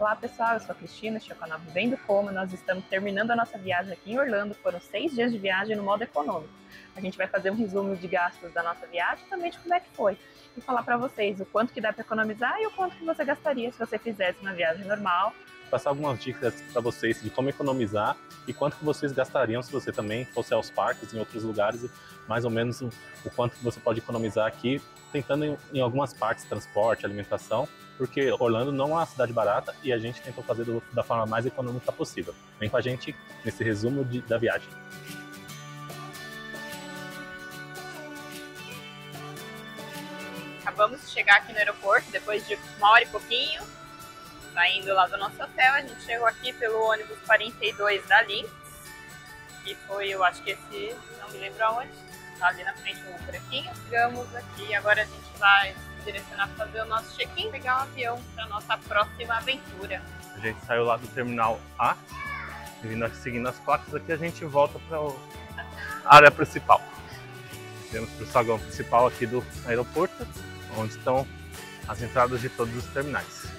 Olá pessoal, eu sou a Cristina, este é o canal Vivendo Como. Nós estamos terminando a nossa viagem aqui em Orlando. Foram 6 dias de viagem no modo econômico. A gente vai fazer um resumo de gastos da nossa viagem e também de como é que foi. E falar para vocês o quanto que dá para economizar e o quanto que você gastaria se você fizesse uma viagem normal. Passar algumas dicas para vocês de como economizar e quanto que vocês gastariam se você também fosse aos parques em outros lugares, mais ou menos o quanto que você pode economizar aqui, tentando em algumas partes, transporte, alimentação, porque Orlando não é uma cidade barata e a gente tentou fazer da forma mais econômica possível. Vem com a gente nesse resumo da viagem. Acabamos de chegar aqui no aeroporto depois de 1h e pouquinho. Saindo lá do nosso hotel, a gente chegou aqui pelo ônibus 42 da Lynx, que foi, eu acho que esse, não me lembro aonde, tá ali na frente um buraquinho. Chegamos aqui, agora a gente vai direcionar para fazer o nosso check-in, pegar um avião para nossa próxima aventura. A gente saiu lá do terminal A, e seguindo as placas aqui a gente volta para a área principal. Viemos para o saguão principal aqui do aeroporto, onde estão as entradas de todos os terminais.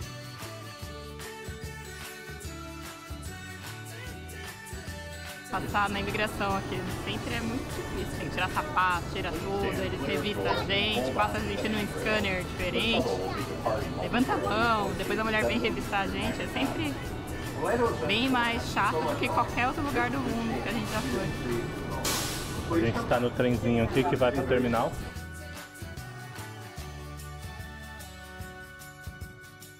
Passar na imigração aqui sempre é muito difícil, tem que tirar sapato, tira tudo, eles revistam a gente, passa a gente num scanner diferente, levanta a mão, depois a mulher vem revistar a gente, é sempre bem mais chato do que qualquer outro lugar do mundo que a gente já foi. A gente está no trenzinho aqui que vai para o terminal.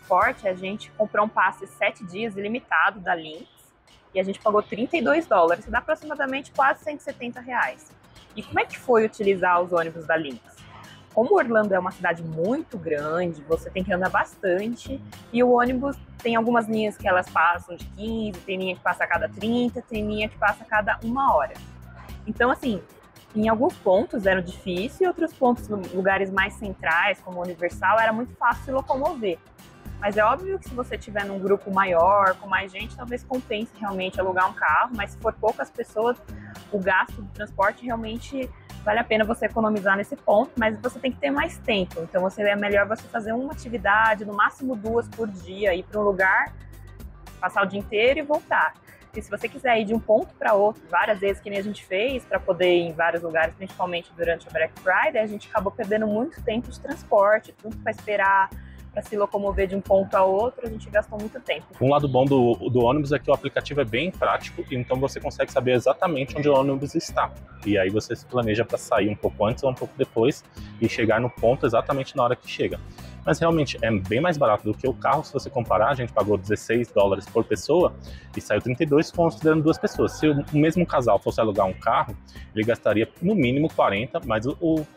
Forte, a gente comprou um passe 7 dias ilimitado da Lynx. E a gente pagou $32, que dá aproximadamente quase R$170. E como é que foi utilizar os ônibus da Lynx? Como Orlando é uma cidade muito grande, você tem que andar bastante. E o ônibus tem algumas linhas que elas passam de 15, tem linha que passa a cada 30, tem linha que passa a cada 1 hora. Então, assim, em alguns pontos era difícil, e outros pontos, lugares mais centrais, como o Universal, era muito fácil se locomover. Mas é óbvio que se você estiver num grupo maior, com mais gente, talvez compense realmente alugar um carro, mas se for poucas pessoas, o gasto do transporte realmente vale a pena você economizar nesse ponto, mas você tem que ter mais tempo. Então é melhor você fazer uma atividade, no máximo 2 por dia, ir para um lugar, passar o dia inteiro e voltar. E se você quiser ir de um ponto para outro, várias vezes, que nem a gente fez, para poder ir em vários lugares, principalmente durante a Black Friday, a gente acabou perdendo muito tempo de transporte, tudo para esperar, para se locomover de um ponto a outro, a gente gastou muito tempo. Um lado bom do ônibus é que o aplicativo é bem prático, então você consegue saber exatamente onde o ônibus está. E aí você se planeja para sair um pouco antes ou um pouco depois e chegar no ponto exatamente na hora que chega. Mas realmente é bem mais barato do que o carro. Se você comparar, a gente pagou $16 por pessoa e saiu 32 considerando 2 pessoas. Se o mesmo casal fosse alugar um carro, ele gastaria no mínimo 40, mas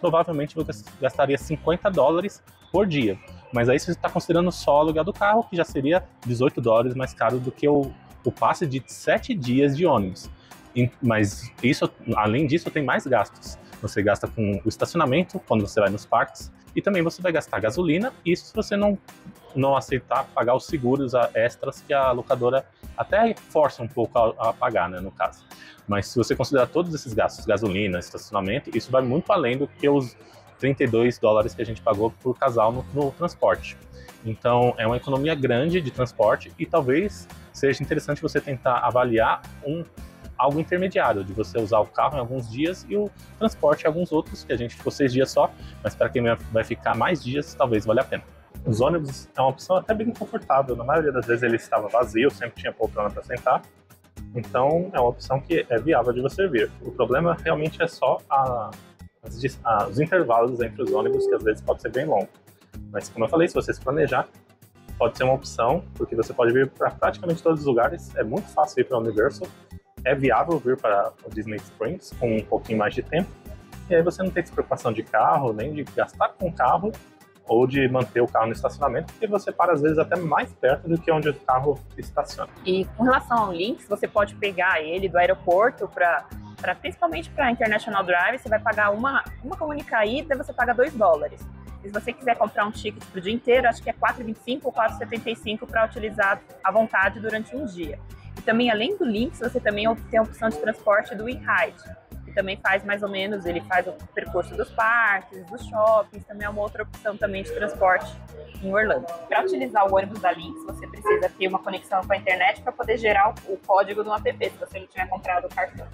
provavelmente gastaria $50 por dia. Mas aí você está considerando só o aluguel do carro, que já seria $18 mais caro do que o passe de 7 dias de ônibus. Mas isso, além disso, tem mais gastos. Você gasta com o estacionamento, quando você vai nos parques, e também você vai gastar gasolina, isso se você não aceitar pagar os seguros extras que a locadora até força um pouco a pagar, né, no caso. Mas se você considerar todos esses gastos, gasolina, estacionamento, isso vai muito além do que os $32 que a gente pagou por casal no transporte. Então é uma economia grande de transporte e talvez seja interessante você tentar avaliar algo intermediário, de você usar o carro em alguns dias e o transporte em alguns outros, que a gente ficou 6 dias só, mas para quem vai ficar mais dias, talvez valha a pena. Os ônibus é uma opção até bem confortável, na maioria das vezes ele estava vazio, sempre tinha poltrona para sentar, então é uma opção que é viável de você vir. O problema realmente é só os intervalos entre os ônibus, que às vezes pode ser bem longo. Mas como eu falei, se você se planejar, pode ser uma opção, porque você pode vir para praticamente todos os lugares, é muito fácil ir para a Universal, é viável vir para o Disney Springs com um pouquinho mais de tempo, e aí você não tem essa preocupação de carro, nem de gastar com o carro, ou de manter o carro no estacionamento, porque você para às vezes até mais perto do que onde o carro estaciona. E com relação ao Lynx, você pode pegar ele do aeroporto principalmente para International Drive, você vai pagar uma única ida, você paga $2. E se você quiser comprar um ticket para o dia inteiro, acho que é $4,25 ou $4,75 para utilizar à vontade durante um dia. E também, além do Lynx, você também tem a opção de transporte do WeRide, que também faz mais ou menos, ele faz o percurso dos parques, dos shoppings, também é uma outra opção também de transporte em Orlando. Para utilizar o ônibus da Lynx, você precisa ter uma conexão com a internet para poder gerar o código do app, se você não tiver comprado o cartão.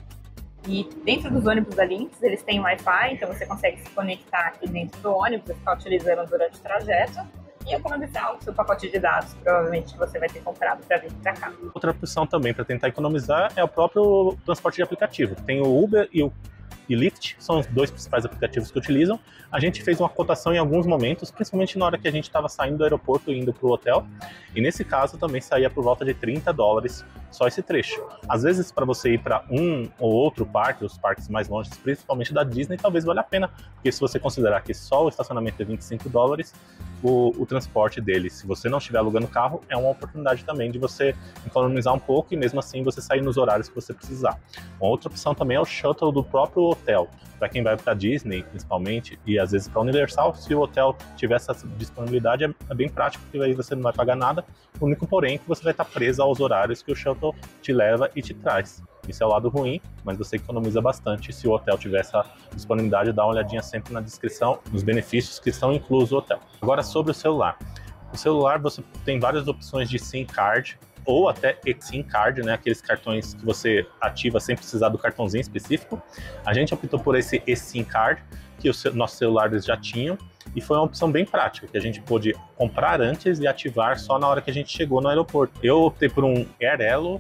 E dentro dos ônibus da Lynx, eles têm Wi-Fi, então você consegue se conectar aqui dentro do ônibus e ficar utilizando durante o trajeto e economizar o seu pacote de dados, provavelmente, que você vai ter comprado para vir para cá. Outra opção também para tentar economizar é o próprio transporte de aplicativo. Tem o Uber e o Lyft, são os dois principais aplicativos que utilizam. A gente fez uma cotação em alguns momentos, principalmente na hora que a gente estava saindo do aeroporto e indo para o hotel. E nesse caso também saía por volta de $30 só esse trecho. Às vezes, para você ir para um ou outro parque, os parques mais longe, principalmente da Disney, talvez valha a pena, porque se você considerar que só o estacionamento é $25, o transporte dele, se você não estiver alugando carro, é uma oportunidade também de você economizar um pouco e mesmo assim você sair nos horários que você precisar. Uma outra opção também é o shuttle do próprio hotel. Para quem vai para Disney, principalmente, e às vezes para Universal, se o hotel tiver essa disponibilidade, é bem prático, porque aí você não vai pagar nada. O único porém é que você vai estar preso aos horários que o shuttle te leva e te traz. Isso é o lado ruim, mas você economiza bastante se o hotel tiver essa disponibilidade. Dá uma olhadinha sempre na descrição, nos benefícios que estão inclusos no hotel. Agora sobre o celular. O celular você tem várias opções de SIM card, ou até eSIM card, né? Aqueles cartões que você ativa sem precisar do cartãozinho específico. A gente optou por esse eSIM card, que os nossos celulares já tinham, e foi uma opção bem prática, que a gente pôde comprar antes e ativar só na hora que a gente chegou no aeroporto. Eu optei por um AirElo,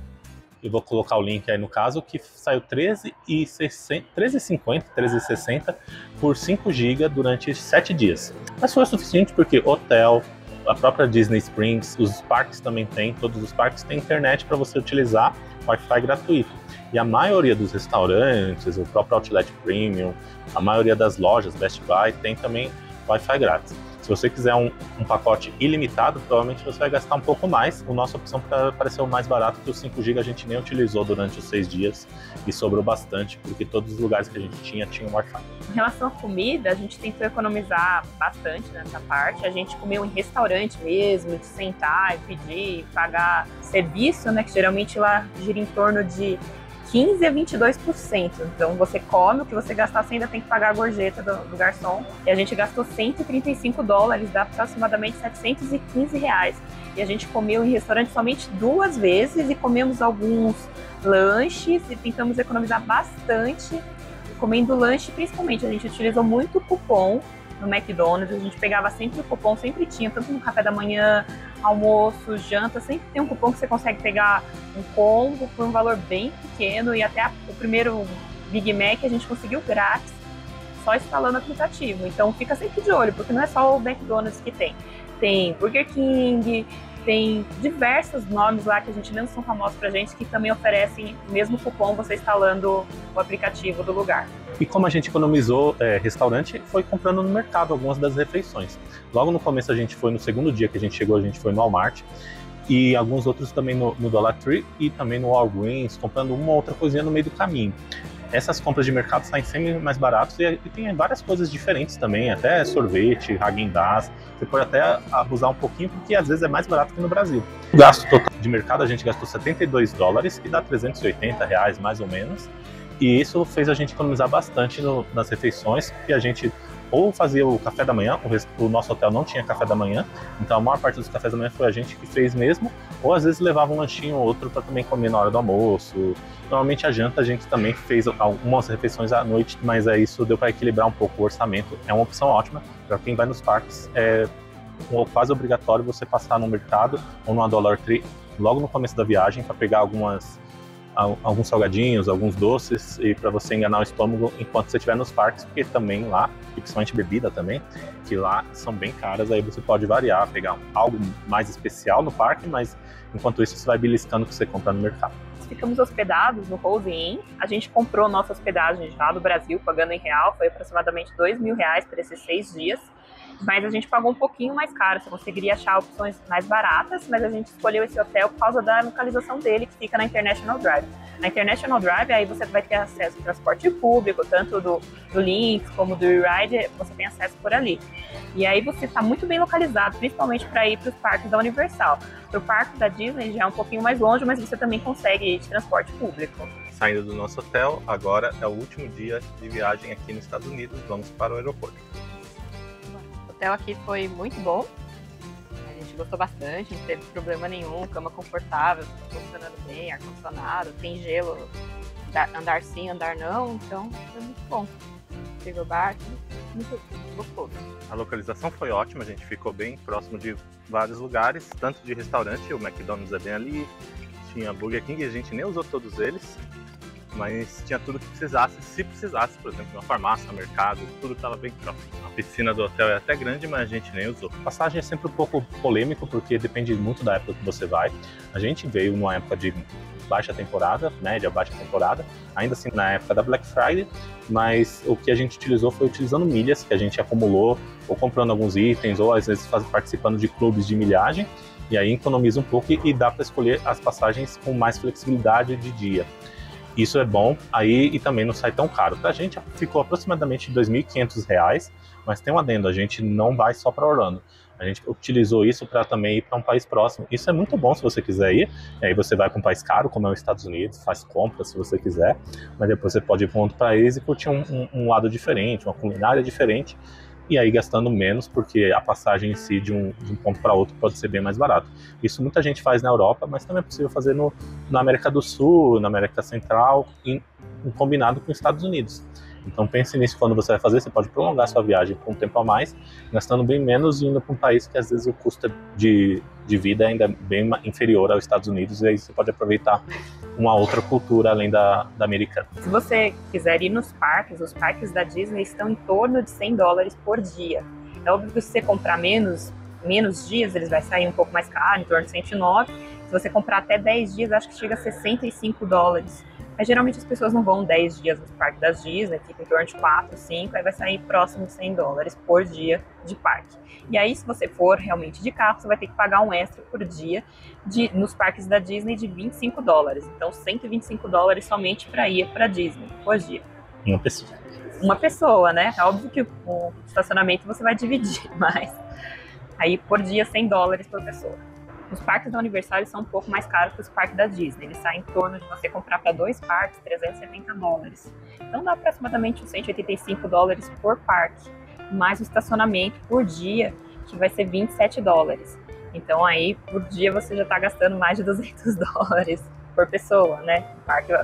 eu vou colocar o link aí no caso, que saiu R$13,60 por 5 GB durante 7 dias. Mas foi o suficiente porque hotel, a própria Disney Springs, os parques também têm, todos os parques têm internet para você utilizar Wi-Fi gratuito. E a maioria dos restaurantes, o próprio Outlet Premium, a maioria das lojas, Best Buy, tem também Wi-Fi grátis. Se você quiser um pacote ilimitado, provavelmente você vai gastar um pouco mais. A nossa opção pareceu mais barato, que o 5 GB a gente nem utilizou durante os 6 dias e sobrou bastante, porque todos os lugares que a gente tinha Wi-Fi. Em relação à comida, a gente tentou economizar bastante nessa parte. A gente comeu em restaurante mesmo, de sentar e pedir, pagar serviço, né, que geralmente lá gira em torno de 15% a 22%. Então você come, o que você gastar, você ainda tem que pagar a gorjeta do garçom. E a gente gastou $135, dá aproximadamente R$715. E a gente comeu em restaurante somente 2 vezes e comemos alguns lanches e tentamos economizar bastante comendo lanche, principalmente. A gente utilizou muito o cupom no McDonald's, a gente pegava sempre o cupom, sempre tinha, tanto no café da manhã, almoço, janta, sempre tem um cupom que você consegue pegar um combo por um valor bem pequeno, e até o primeiro Big Mac a gente conseguiu grátis, só instalando o aplicativo. Então fica sempre de olho, porque não é só o McDonald's que tem Burger King, tem diversos nomes lá que a gente não são famosos pra gente, que também oferecem o mesmo cupom você instalando o aplicativo do lugar. E como a gente economizou restaurante, foi comprando no mercado algumas das refeições. Logo no começo a gente foi, no segundo dia que a gente chegou, a gente foi no Walmart, e alguns outros também no Dollar Tree e também no Walgreens, comprando uma ou outra coisinha no meio do caminho. Essas compras de mercado saem sempre mais baratas e tem várias coisas diferentes também, até sorvete, Häagen-Dazs. Você pode até abusar um pouquinho, porque às vezes é mais barato que no Brasil. O gasto total de mercado a gente gastou $72, que dá R$380 mais ou menos. E isso fez a gente economizar bastante nas refeições, porque a gente ou fazia o café da manhã, o nosso hotel não tinha café da manhã, então a maior parte dos cafés da manhã foi a gente que fez mesmo, ou às vezes levava um lanchinho ou outro para também comer na hora do almoço. Normalmente a janta a gente também fez algumas refeições à noite, mas isso deu para equilibrar um pouco o orçamento. É uma opção ótima para quem vai nos parques. É quase obrigatório você passar no mercado ou numa Dollar Tree logo no começo da viagem para pegar alguns salgadinhos, alguns doces, e para você enganar o estômago enquanto você estiver nos parques, porque também lá, e principalmente bebida também, que lá são bem caras, aí você pode variar, pegar algo mais especial no parque, mas enquanto isso você vai beliscando o que você compra no mercado. Ficamos hospedados no Rose Inn, a gente comprou nossa hospedagem já do Brasil, pagando em real, foi aproximadamente R$2.000 para esses 6 dias. Mas a gente pagou um pouquinho mais caro, você conseguiria achar opções mais baratas, mas a gente escolheu esse hotel por causa da localização dele, que fica na International Drive. Na International Drive, aí você vai ter acesso ao transporte público, tanto do Lynx como do Ride, você tem acesso por ali. E aí você está muito bem localizado, principalmente para ir para os parques da Universal. Para o parque da Disney já é um pouquinho mais longe, mas você também consegue ir de transporte público. saindo do nosso hotel, agora é o último dia de viagem aqui nos Estados Unidos, vamos para o aeroporto. O hotel aqui foi muito bom, a gente gostou bastante, não teve problema nenhum, cama confortável, funcionando bem, ar-condicionado, tem gelo, andar sim, andar não, então foi muito bom. Frigobar, muito gostoso. A localização foi ótima, a gente ficou bem próximo de vários lugares, tanto de restaurante, o McDonald's é bem ali, tinha Burger King, a gente nem usou todos eles, mas tinha tudo que precisasse, se precisasse, por exemplo, uma farmácia, um mercado, tudo estava bem próximo. A piscina do hotel é até grande, mas a gente nem usou. A passagem é sempre um pouco polêmico, porque depende muito da época que você vai. A gente veio numa época de baixa temporada, média, baixa temporada, ainda assim na época da Black Friday, mas o que a gente utilizou foi utilizando milhas que a gente acumulou, ou comprando alguns itens, ou às vezes participando de clubes de milhagem, e aí economiza um pouco e dá para escolher as passagens com mais flexibilidade de dia. Isso é bom, aí e também não sai tão caro. Pra gente ficou aproximadamente R$ 2.500, mas tem um adendo, a gente não vai só para Orlando. A gente utilizou isso para também ir para um país próximo. Isso é muito bom se você quiser ir. E aí você vai para um país caro, como é os Estados Unidos, faz compras se você quiser. Mas depois você pode ir para um outro país e curtir um lado diferente, uma culinária diferente. E aí gastando menos, porque a passagem em si de um ponto para outro pode ser bem mais barato. Isso muita gente faz na Europa, mas também é possível fazer na América do Sul, na América Central, em combinado com os Estados Unidos. Então pense nisso quando você vai fazer, você pode prolongar sua viagem por um tempo a mais, gastando bem menos e indo para um país que às vezes o custo de vida ainda é bem inferior aos Estados Unidos, e aí você pode aproveitar uma outra cultura além da americana. Se você quiser ir nos parques, os parques da Disney estão em torno de $100 por dia. É óbvio que se você comprar menos dias, eles vai sair um pouco mais caro, em torno de 109. Se você comprar até 10 dias, acho que chega a $65. Mas geralmente as pessoas não vão 10 dias no parque das Disney, fica em torno de 4, 5, aí vai sair próximo de $100 por dia de parque. E aí, se você for realmente de carro, você vai ter que pagar um extra por dia nos parques da Disney de $25. Então, $125 somente para ir para Disney por dia. Uma pessoa. Uma pessoa, né? É óbvio que o estacionamento você vai dividir, mas aí por dia $100 por pessoa. Os parques da Universal são um pouco mais caros que os parques da Disney. Eles saem em torno de você comprar para 2 parques, $370. Então dá aproximadamente uns $185 por parque, mais o estacionamento por dia, que vai ser $27. Então aí por dia você já está gastando mais de $200 por pessoa, né?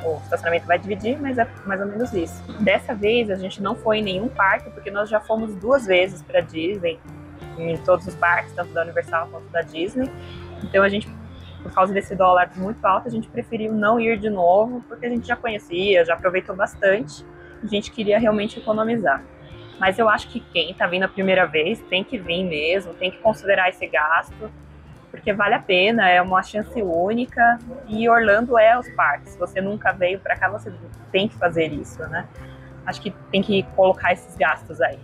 O estacionamento vai dividir, mas é mais ou menos isso. Dessa vez a gente não foi em nenhum parque, porque nós já fomos 2 vezes para Disney, em todos os parques, tanto da Universal quanto da Disney. Então a gente, por causa desse dólar muito alto, a gente preferiu não ir de novo, porque a gente já conhecia, já aproveitou bastante, a gente queria realmente economizar. Mas eu acho que quem está vindo a primeira vez tem que vir mesmo, tem que considerar esse gasto, porque vale a pena, é uma chance única, e Orlando é os parques. Se você nunca veio para cá, você tem que fazer isso, né? Acho que tem que colocar esses gastos aí.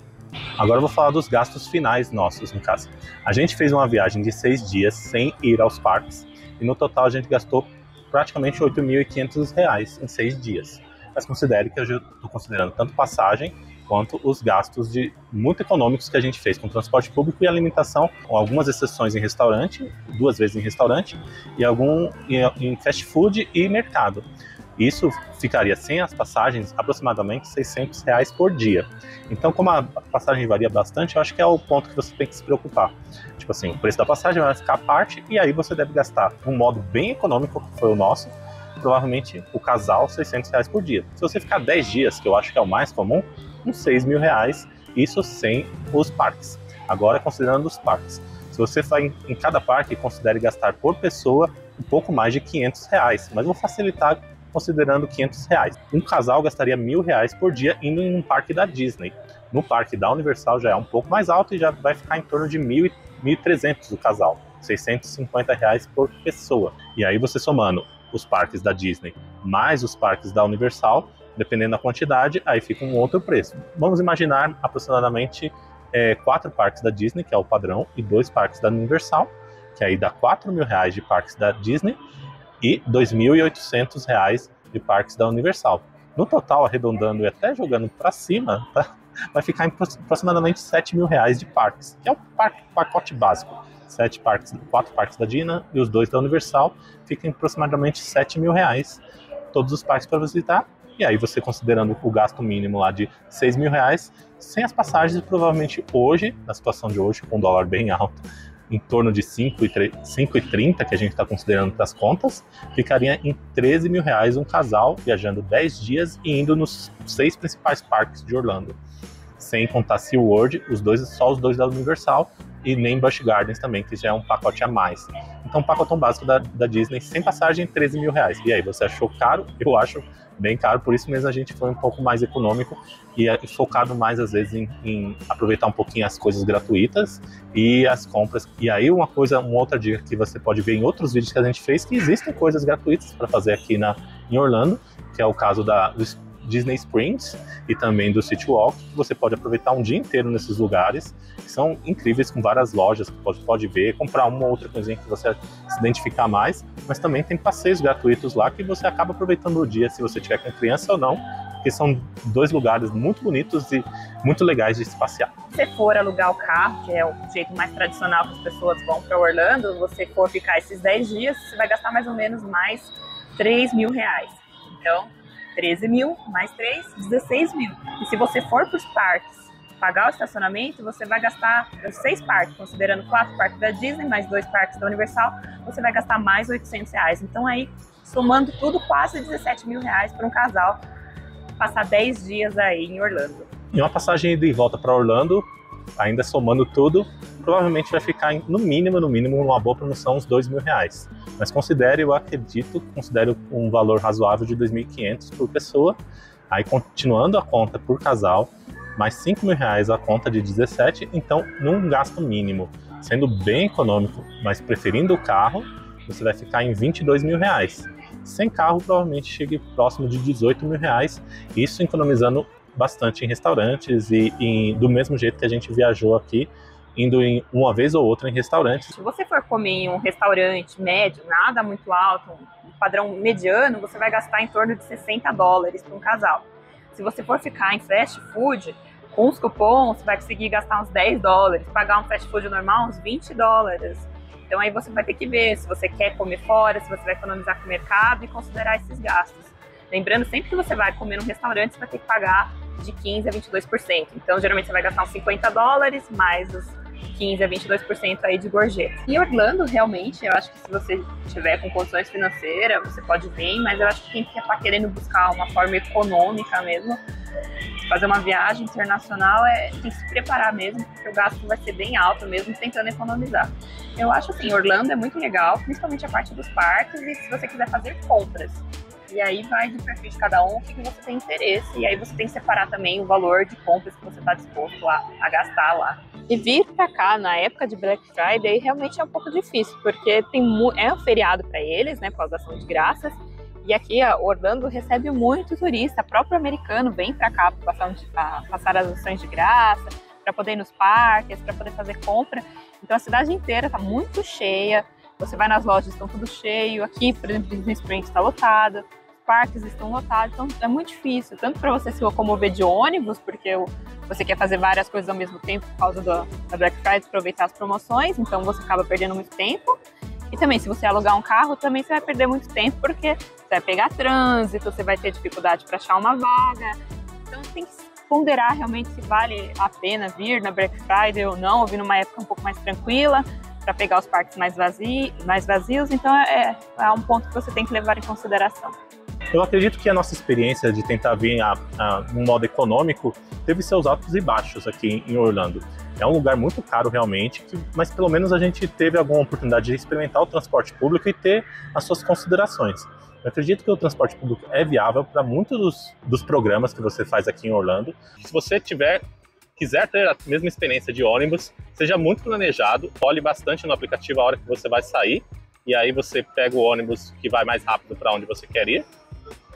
Agora eu vou falar dos gastos finais nossos, no caso. A gente fez uma viagem de 6 dias sem ir aos parques, e no total a gente gastou praticamente R$ 8.500 em 6 dias. Mas considere que eu estou considerando tanto passagem quanto os gastos muito econômicos que a gente fez com transporte público e alimentação, com algumas exceções em restaurante, 2 vezes em restaurante, e em fast food e mercado. Isso ficaria sem as passagens aproximadamente R$600 por dia. Então, como a passagem varia bastante, eu acho que é o ponto que você tem que se preocupar. Tipo assim, o preço da passagem vai ficar à parte, e aí você deve gastar de um modo bem econômico, que foi o nosso, provavelmente o casal R$600 por dia. Se você ficar 10 dias, que eu acho que é o mais comum, uns R$6.000, isso sem os parques. Agora, considerando os parques. Se você vai em cada parque, considere gastar por pessoa um pouco mais de R$500, mas vou facilitar considerando R$500. Um casal gastaria R$1.000 por dia indo em um parque da Disney. No parque da Universal já é um pouco mais alto e já vai ficar em torno de R$1.300 o casal, R$650 por pessoa. E aí você somando os parques da Disney mais os parques da Universal, dependendo da quantidade, aí fica um outro preço. Vamos imaginar aproximadamente 4 parques da Disney, que é o padrão, e 2 parques da Universal, que aí dá R$4.000 de parques da Disney e R$2.800 de parques da Universal. No total, arredondando e até jogando para cima, vai ficar em aproximadamente R$7.000 de parques, que é o pacote básico. 4 parques da Disney e os 2 da Universal, fica em aproximadamente R$7.000 todos os parques para visitar. E aí você considerando o gasto mínimo lá de R$6.000, sem as passagens, provavelmente hoje, na situação de hoje, com o dólar bem alto, em torno de 5,30 que a gente está considerando para as contas, ficaria em R$13.000 um casal viajando 10 dias e indo nos 6 principais parques de Orlando. Sem contar SeaWorld, só os dois da Universal, e nem Busch Gardens também, que já é um pacote a mais. Então, um pacotão básico da Disney, sem passagem, R$13.000. E aí, você achou caro? Eu acho bem caro, por isso mesmo a gente foi um pouco mais econômico e focado mais, às vezes, em aproveitar um pouquinho as coisas gratuitas e as compras. E aí, uma outra dica que você pode ver em outros vídeos que a gente fez, que existem coisas gratuitas para fazer aqui em Orlando, que é o caso do Disney Springs e também do City Walk, que você pode aproveitar um dia inteiro nesses lugares, que são incríveis, com várias lojas que você pode ver, comprar uma ou outra coisinha que você se identificar mais, mas também tem passeios gratuitos lá que você acaba aproveitando o dia, se você tiver com criança ou não, porque são 2 lugares muito bonitos e muito legais de se passear. Se você for alugar o carro, que é o jeito mais tradicional que as pessoas vão para Orlando, você for ficar esses 10 dias, você vai gastar mais ou menos mais R$3.000. Então, 13.000 mais 3, 16.000. E se você for para os parques pagar o estacionamento, você vai gastar os 6 parques, considerando 4 parques da Disney, mais 2 parques da Universal, você vai gastar mais R$800. Então aí, somando tudo, quase R$17.000 para um casal passar 10 dias aí em Orlando. E uma passagem de volta para Orlando, ainda somando tudo, provavelmente vai ficar no mínimo, uma boa promoção, uns R$2.000. Mas considere um valor razoável de R$2.500 por pessoa. Aí continuando a conta por casal, mais R$5.000 a conta de 17, então num gasto mínimo, sendo bem econômico, mas preferindo o carro, você vai ficar em R$22.000. Sem carro, provavelmente chegue próximo de R$18.000, isso economizando bastante em restaurantes e do mesmo jeito que a gente viajou aqui, indo em uma vez ou outra em restaurantes. Se você for comer em um restaurante médio, nada muito alto, um padrão mediano, você vai gastar em torno de $60 para um casal. Se você for ficar em fast food, com os cupons, você vai conseguir gastar uns $10, pagar um fast food normal uns $20. Então aí você vai ter que ver se você quer comer fora, se você vai economizar com o mercado e considerar esses gastos. Lembrando, sempre que você vai comer num restaurante, você vai ter que pagar de 15% a 22%. Então, geralmente, você vai gastar uns $50, mais os 15% a 22% aí de gorjeta. E Orlando, realmente, eu acho que se você tiver com condições financeiras, você pode vir, mas eu acho que quem está querendo buscar uma forma econômica mesmo, fazer uma viagem internacional, tem que se preparar mesmo, porque o gasto vai ser bem alto mesmo, tentando economizar. Eu acho assim, Orlando é muito legal, principalmente a parte dos parques, e se você quiser fazer compras. E aí vai de perfil de cada um, o que você tem interesse. E aí você tem que separar também o valor de compras que você está disposto a gastar lá. E vir para cá na época de Black Friday realmente é um pouco difícil, porque é um feriado para eles, né, com as ações de graças. E aqui Orlando recebe muito turista, próprio americano vem para cá para passar as ações de graça, para poder ir nos parques, para poder fazer compra. Então a cidade inteira está muito cheia. Você vai nas lojas, estão tudo cheio. Aqui, por exemplo, Disney Springs está lotado. Parques estão lotados, então é muito difícil, tanto para você se locomover de ônibus, porque você quer fazer várias coisas ao mesmo tempo por causa da Black Friday, aproveitar as promoções, então você acaba perdendo muito tempo. E também, se você alugar um carro, também você vai perder muito tempo, porque você vai pegar trânsito, você vai ter dificuldade para achar uma vaga. Então tem que ponderar realmente se vale a pena vir na Black Friday ou não, ou vir numa época um pouco mais tranquila, para pegar os parques mais vazios. Então é um ponto que você tem que levar em consideração. Eu acredito que a nossa experiência de tentar vir num modo econômico teve seus altos e baixos aqui em Orlando. É um lugar muito caro realmente, mas pelo menos a gente teve alguma oportunidade de experimentar o transporte público e ter as suas considerações. Eu acredito que o transporte público é viável para muitos dos programas que você faz aqui em Orlando. Se você quiser ter a mesma experiência de ônibus, seja muito planejado, olhe bastante no aplicativo a hora que você vai sair, e aí você pega o ônibus que vai mais rápido para onde você quer ir.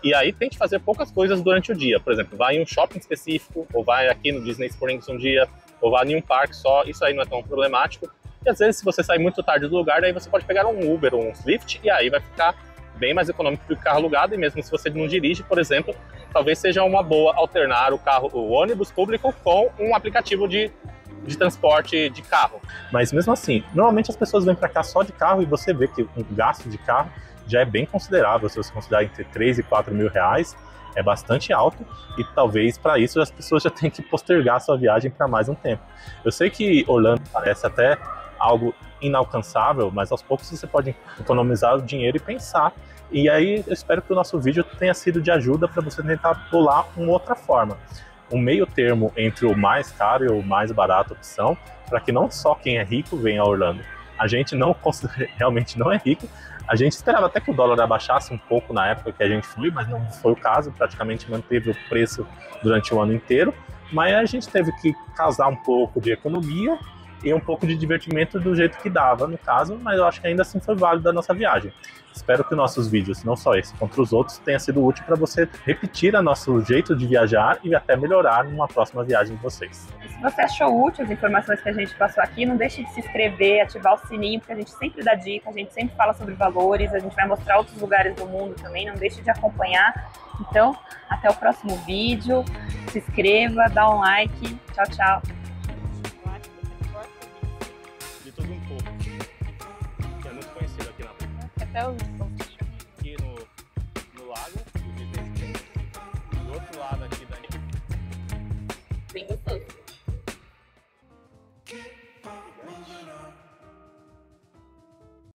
E aí tente fazer poucas coisas durante o dia. Por exemplo, vai em um shopping específico, ou vai aqui no Disney Springs um dia, ou vai em um parque só. Isso aí não é tão problemático. E às vezes, se você sair muito tarde do lugar, daí você pode pegar um Uber ou um Lyft, e aí vai ficar bem mais econômico que o carro alugado. E mesmo se você não dirige, por exemplo, talvez seja uma boa alternar o ônibus público com um aplicativo de de transporte de carro. Mas mesmo assim, normalmente as pessoas vêm para cá só de carro e você vê que o gasto de carro já é bem considerável. Se você considerar entre 3 e 4 mil reais, é bastante alto e talvez para isso as pessoas já tenham que postergar a sua viagem para mais um tempo. Eu sei que Orlando parece até algo inalcançável, mas aos poucos você pode economizar o dinheiro e pensar. E aí eu espero que o nosso vídeo tenha sido de ajuda para você tentar pular uma outra forma. Um meio termo entre o mais caro e o mais barato opção, para que não só quem é rico venha a Orlando. A gente realmente não é rico. A gente esperava até que o dólar abaixasse um pouco na época que a gente foi, mas não foi o caso. Praticamente manteve o preço durante o ano inteiro. Mas a gente teve que casar um pouco de economia e um pouco de divertimento do jeito que dava, no caso, mas eu acho que ainda assim foi válido a nossa viagem. Espero que nossos vídeos, não só esse, quanto os outros, tenha sido útil para você repetir o nosso jeito de viajar e até melhorar numa próxima viagem de vocês. E se você achou útil as informações que a gente passou aqui, não deixe de se inscrever, ativar o sininho, porque a gente sempre dá dica, a gente sempre fala sobre valores, a gente vai mostrar outros lugares do mundo também, não deixe de acompanhar. Então, até o próximo vídeo, se inscreva, dá um like, tchau, tchau. De tudo um pouco. É muito conhecido aqui na Até os aqui no lago, do outro lado aqui da Bem gostoso.